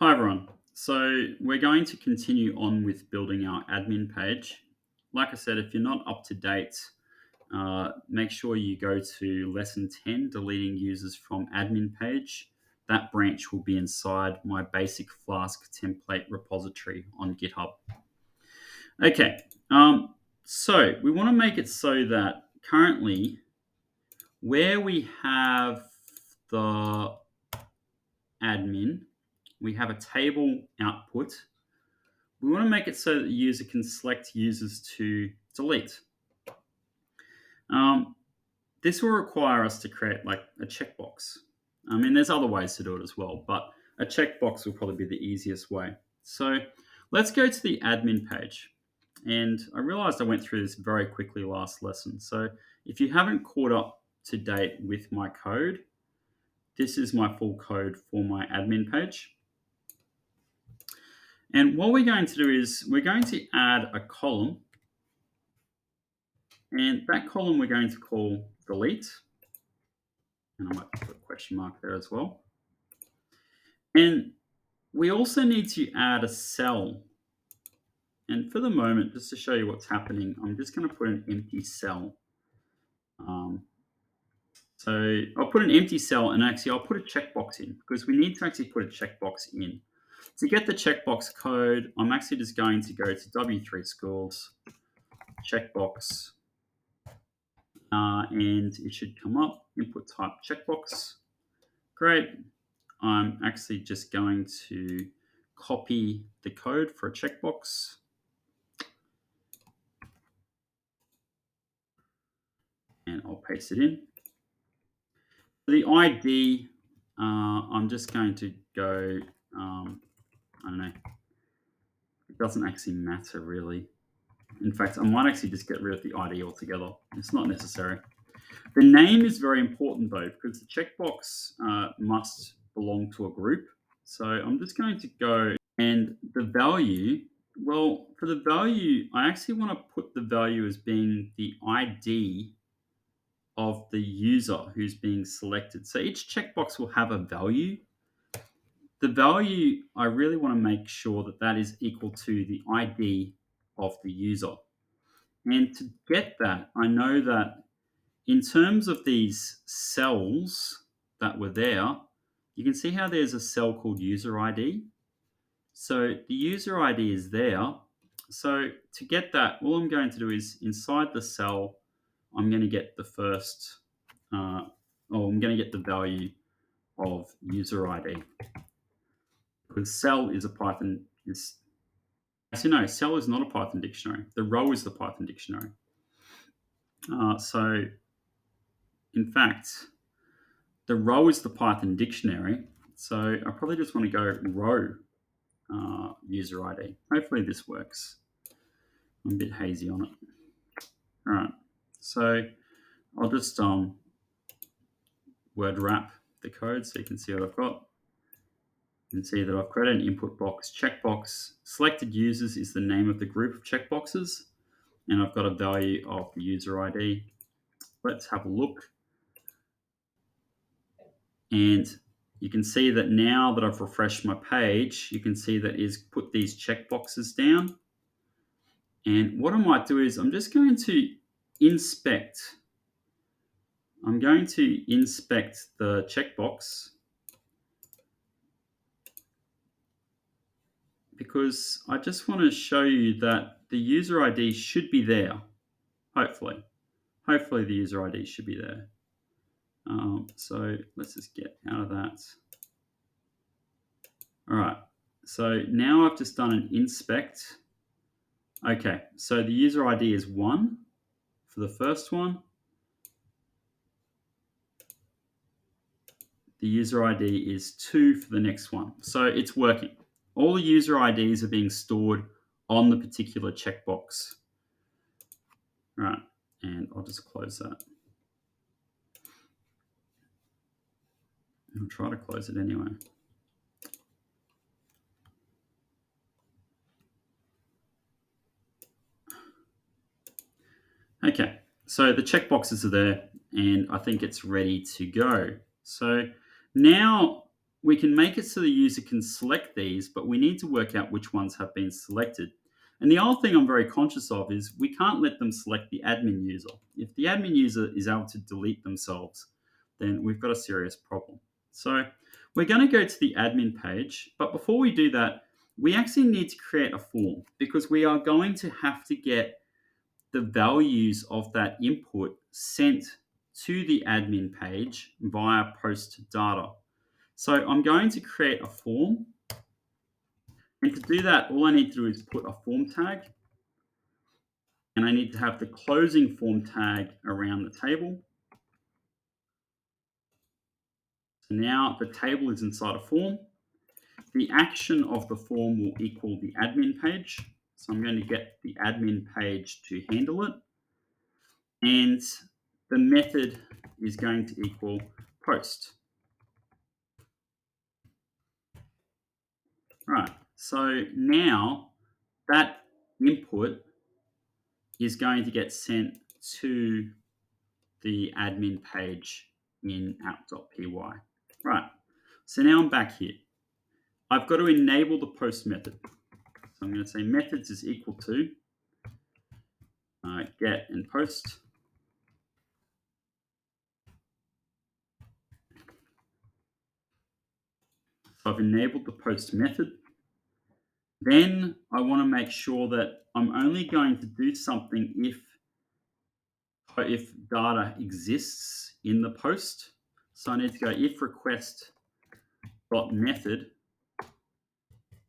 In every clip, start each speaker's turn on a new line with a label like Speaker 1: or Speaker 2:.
Speaker 1: Hi everyone. So we're going to continue on with building our admin page. Like I said, if you're not up to date, make sure you go to lesson 10, deleting users from admin page. That branch will be inside my basic Flask template repository on GitHub. Okay, so we want to make it so that currently where we have the admin, we have a table output. We want to make it so that the user can select users to delete. Um, this will require us to create like a checkbox. I mean, there's other ways to do it as well, but a checkbox will probably be the easiest way. So let's go to the admin page. And I realized I went through this very quickly last lesson. So if you haven't caught up to date with my code, this is my full code for my admin page. And what we're going to do is we're going to add a column, and that column we're going to call delete. And I might put a question mark there as well. And we also need to add a cell. And for the moment, just to show you what's happening, I'm just going to put an empty cell. So I'll put an empty cell, and actually I'll put a checkbox in because we need to actually put a checkbox in. To get the checkbox code, I'm actually just going to go to W3 Schools, checkbox, and it should come up, input type checkbox. Great. I'm actually just going to copy the code for a checkbox. And I'll paste it in. The ID, I'm just going to go, I don't know, it doesn't actually matter really. In fact, I might actually just get rid of the ID altogether. It's not necessary. The name is very important though, because the checkbox must belong to a group. So I'm just going to go, and the value, well, for the value, I actually want to put the value as being the ID of the user who's being selected. So each checkbox will have a value. The value, I really want to make sure that that is equal to the ID of the user. And to get that, I know that in terms of these cells that were there, you can see how there's a cell called user ID. So the user ID is there. So to get that, all I'm going to do is inside the cell, I'm going to get the first, I'm going to get the value of user ID. Because cell is a Python, as you know, cell is not a Python dictionary. The row is the Python dictionary. So in fact, the row is the Python dictionary. So I probably just want to go row user ID. Hopefully this works. I'm a bit hazy on it. All right. So I'll just word wrap the code so you can see what I've got. You can see that I've created an input box checkbox. Selected users is the name of the group of checkboxes. And I've got a value of the user ID. Let's have a look. And you can see that now that I've refreshed my page, you can see that it's put these checkboxes down. And what I might do is I'm just going to inspect. I'm going to inspect the checkbox because I just want to show you that the user ID should be there. Hopefully the user ID should be there. So let's just get out of that. All right, so now I've just done an inspect. Okay, so the user ID is 1 for the first one. The user ID is 2 for the next one. So it's working. All the user IDs are being stored on the particular checkbox. All right, and I'll just close that. I'll try to close it anyway. Okay, so the checkboxes are there and I think it's ready to go. So now we can make it so the user can select these, but we need to work out which ones have been selected. And the other thing I'm very conscious of is we can't let them select the admin user. If the admin user is able to delete themselves, then we've got a serious problem. So we're going to go to the admin page, but before we do that, we actually need to create a form because we are going to have to get the values of that input sent to the admin page via post data. So I'm going to create a form. And to do that, all I need to do is put a form tag. And I need to have the closing form tag around the table. So now the table is inside a form. The action of the form will equal the admin page. So I'm going to get the admin page to handle it. And the method is going to equal post. Right, so now that input is going to get sent to the admin page in app.py. Right, so now I'm back here. I've got to enable the post method. So I'm going to say methods is equal to get and post. So I've enabled the post method. Then I want to make sure that I'm only going to do something if data exists in the post. So I need to go if request dot method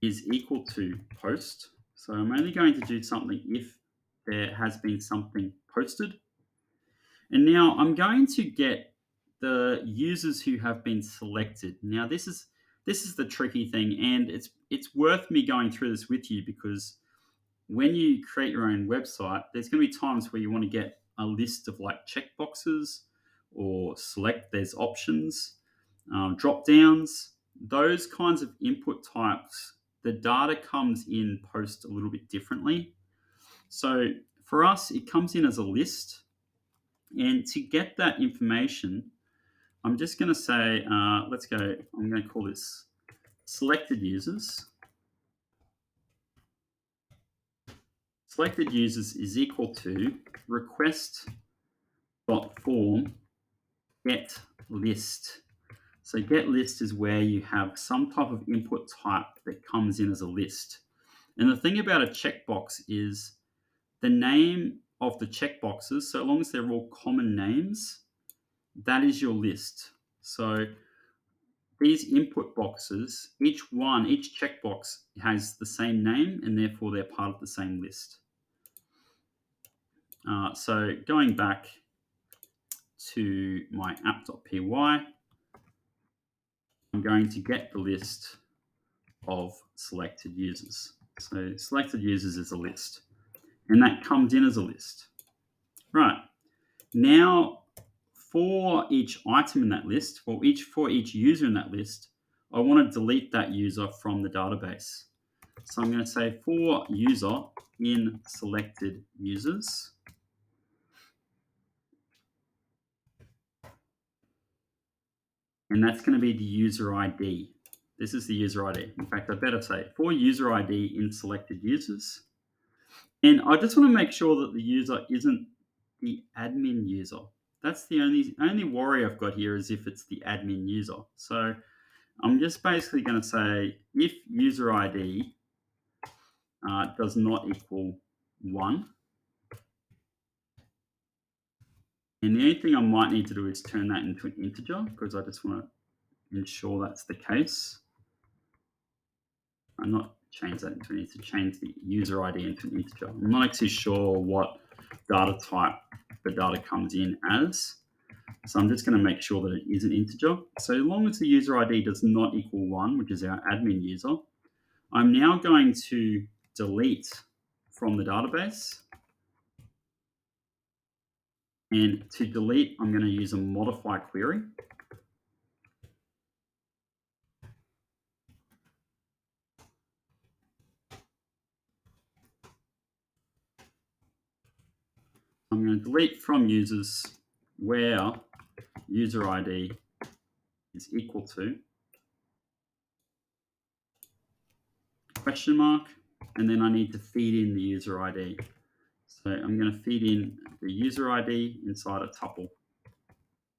Speaker 1: is equal to post. So I'm only going to do something if there has been something posted. And now I'm going to get the users who have been selected. Now this is the tricky thing, and it's worth me going through this with you because when you create your own website, there's going to be times where you want to get a list of like checkboxes or select. There's options, drop downs, those kinds of input types. The data comes in post a little bit differently. So for us, it comes in as a list. And to get that information, I'm just going to say, let's go, I'm going to call this selected users. Selected users is equal to request.form get list. So get list is where you have some type of input type that comes in as a list. And the thing about a checkbox is the name of the checkboxes, so long as they're all common names, that is your list. So these input boxes, each checkbox has the same name and therefore they're part of the same list. So going back to my app.py, I'm going to get the list of selected users. So selected users is a list, and that comes in as a list. Right, now for each item in that list, for each user in that list, I want to delete that user from the database. So I'm going to say for user in selected users, and that's going to be the user ID. This is the user ID. In fact, I better say for user ID in selected users. And I just want to make sure that the user isn't the admin user. That's the only worry I've got here is if it's the admin user. So I'm just basically going to say if user ID does not equal 1. And the only thing I might need to do is turn that into an integer because I just want to ensure that's the case. I'm not change that into an integer, change the user ID into an integer. I'm not actually sure what data type the data comes in as. So I'm just going to make sure that it is an integer. So long as the user ID does not equal 1, which is our admin user, I'm now going to delete from the database. And to delete, I'm going to use a modify query. I'm going to delete from users where user ID is equal to question mark, and then I need to feed in the user ID. So I'm going to feed in the user ID inside a tuple.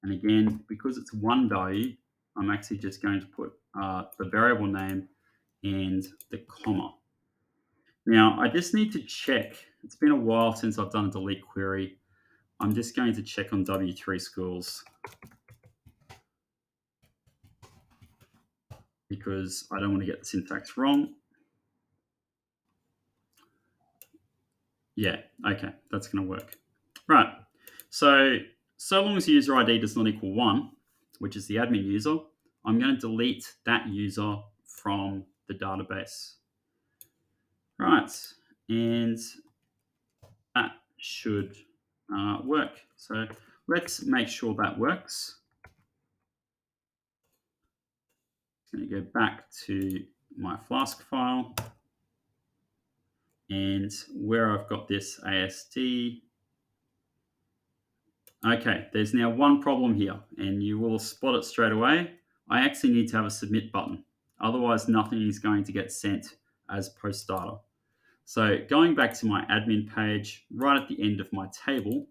Speaker 1: And again, because it's one value, I'm actually just going to put the variable name and the comma. Now, I just need to check. It's been a while since I've done a delete query. I'm just going to check on W3 schools because I don't want to get the syntax wrong. Yeah, okay, that's going to work. Right, so long as the user ID does not equal 1, which is the admin user, I'm going to delete that user from the database. Right, and that should work. So let's make sure that works. I'm going to go back to my Flask file, and where I've got this ASD. Okay, there's now one problem here, and you will spot it straight away. I actually need to have a submit button. Otherwise, nothing is going to get sent as post data. So going back to my admin page, right at the end of my table,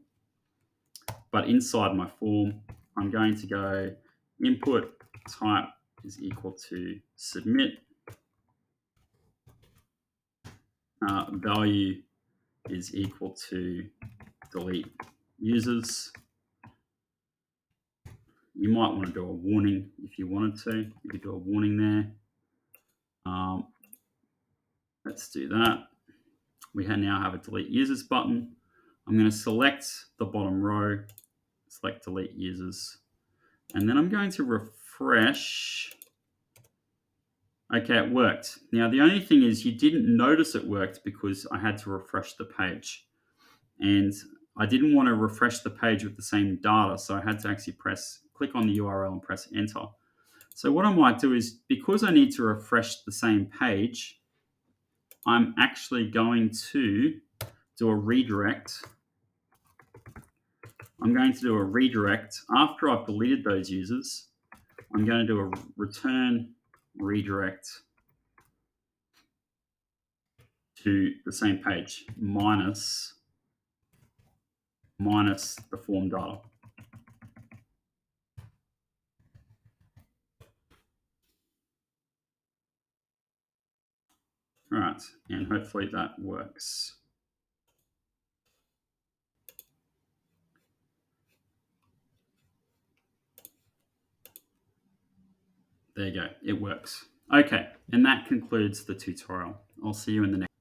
Speaker 1: but inside my form, I'm going to go input type is equal to submit. Value is equal to delete users. You might want to do a warning if you wanted to. You could do a warning there. Let's do that. We now have a delete users button. I'm going to select the bottom row, select delete users, and then I'm going to refresh. Okay, it worked. Now, the only thing is you didn't notice it worked because I had to refresh the page. And I didn't want to refresh the page with the same data, so I had to actually click on the URL and press enter. So what I might do is, because I need to refresh the same page, I'm actually going to do a redirect. I'm going to do a redirect after I've deleted those users. I'm going to do a return redirect to the same page minus the form data. All right, and hopefully that works. There you go, it works. Okay, and that concludes the tutorial. I'll see you in the next